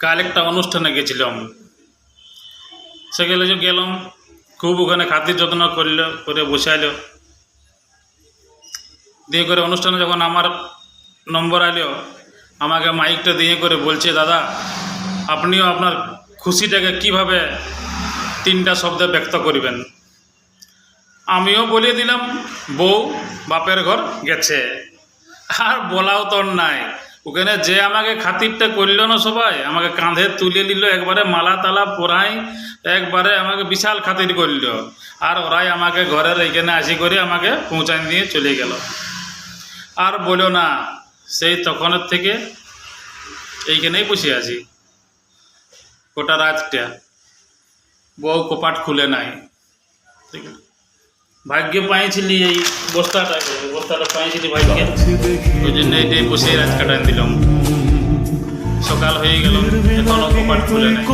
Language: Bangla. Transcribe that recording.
কাল একটা অনুষ্ঠানে গেছিলাম, সেখানে যে গেলাম, খুব ওখানে খাতির যত্ন করলো, করে বসাইলো, দিয়ে করে অনুষ্ঠানে যখন আমার নম্বর আইলো, আমাকে মাইকটা দিয়ে করে বলছে, দাদা আপনিও আপনার খুশিটাকে কিভাবে 3টা শব্দে ব্যক্ত করবেন। আমিও বলে দিলাম, বউ বাপের ঘর গেছে। আর বলাও তোর নাই, ওখানে যে আমাকে খাতিরটা করলো না, সবাই আমাকে কাঁধে তুলে নিল, একবারে মালা তালা পরাই, একবারে আমাকে বিশাল খাতির করলো। আর ওরাই আমাকে ঘরের এইখানে আসি করে আমাকে পৌঁছায় দিয়ে চলে গেল। আর বলো না, সেই তখনের থেকে এইখানেই বসে আছি গোটা রাতটা, বউ কপাট খুলে নাই। ঠিক আছে, ভাগ্যে পাইছিলি এই বস্তাটা পাইছিলি ভাগ্যে, ওই জন্য এইটাই বসে রাত কাটাই দিলাম। সকাল হয়ে গেল, এখনো কপাট খুলে নাই।